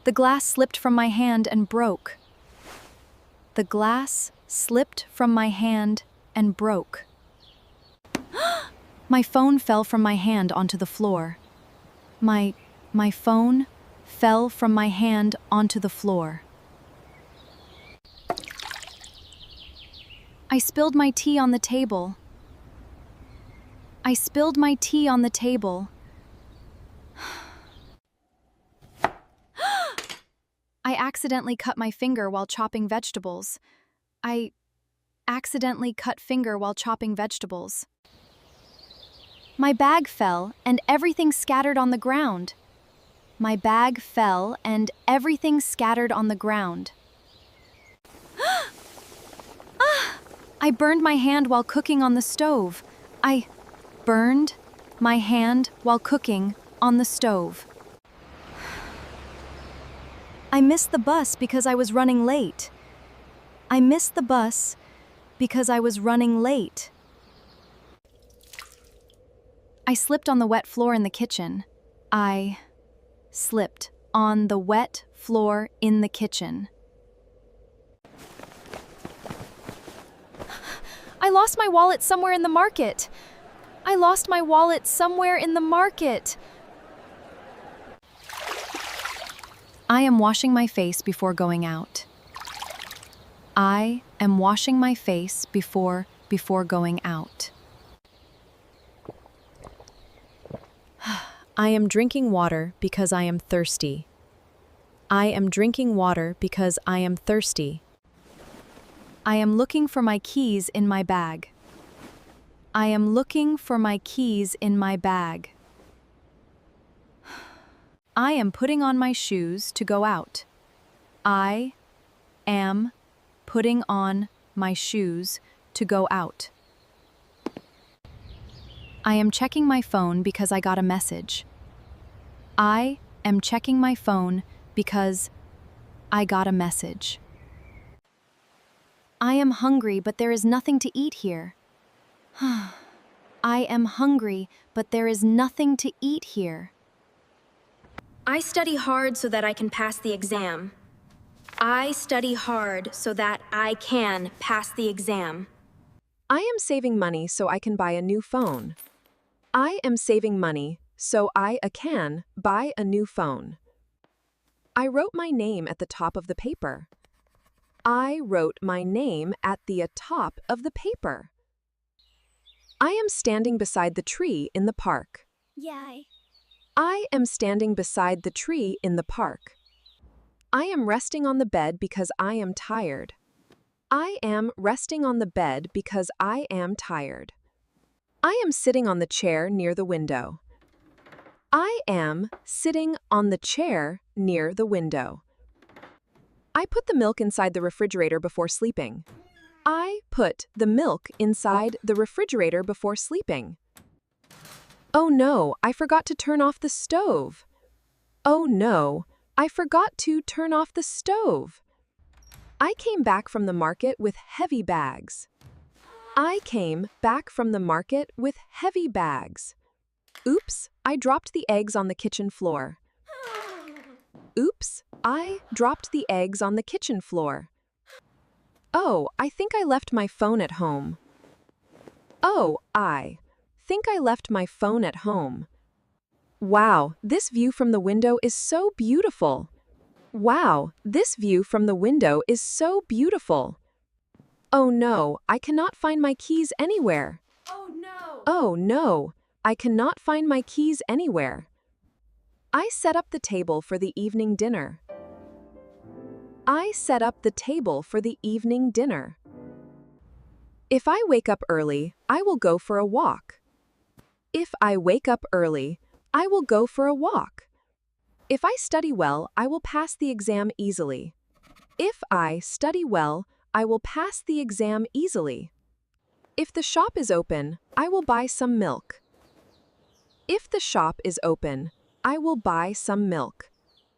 The glass slipped from my hand and broke. The glass slipped from my hand and broke. My phone fell from my hand onto the floor. My phone fell from my hand onto the floor. I spilled my tea on the table. I spilled my tea on the table. I accidentally cut my finger while chopping vegetables. I accidentally cut finger while chopping vegetables. My bag fell and everything scattered on the ground. My bag fell and everything scattered on the ground. I burned my hand while cooking on the stove. I burned my hand while cooking on the stove. I missed the bus because I was running late. I missed the bus because I was running late. I slipped on the wet floor in the kitchen. I slipped on the wet floor in the kitchen. I lost my wallet somewhere in the market. I lost my wallet somewhere in the market. I am washing my face before going out. I am washing my face before going out. I am drinking water because I am thirsty. I am drinking water because I am thirsty. I am looking for my keys in my bag. I am looking for my keys in my bag. I am putting on my shoes to go out. I am putting on my shoes to go out. I am checking my phone because I got a message. I am checking my phone because I got a message. I am hungry, but there is nothing to eat here. I am hungry, but there is nothing to eat here. I study hard so that I can pass the exam. I study hard so that I can pass the exam. I am saving money so I can buy a new phone. I am saving money so I can buy a new phone. I wrote my name at the top of the paper. I wrote my name at the top of the paper. I am standing beside the tree in the park. Yay. I am standing beside the tree in the park. I am resting on the bed because I am tired. I am resting on the bed because I am tired. I am sitting on the chair near the window. I am sitting on the chair near the window. I put the milk inside the refrigerator before sleeping. I put the milk inside the refrigerator before sleeping. Oh no, I forgot to turn off the stove. Oh no, I forgot to turn off the stove. I came back from the market with heavy bags. I came back from the market with heavy bags. Oops, I dropped the eggs on the kitchen floor. Oops, I dropped the eggs on the kitchen floor. Oh, I think I left my phone at home. Oh, I think I left my phone at home. Wow, this view from the window is so beautiful. Wow, this view from the window is so beautiful. Oh no, I cannot find my keys anywhere. Oh no. Oh no, I cannot find my keys anywhere. I set up the table for the evening dinner. I set up the table for the evening dinner. If I wake up early, I will go for a walk. If I wake up early, I will go for a walk. If I study well, I will pass the exam easily. If I study well, I will pass the exam easily. If the shop is open, I will buy some milk. If the shop is open, I will buy some milk.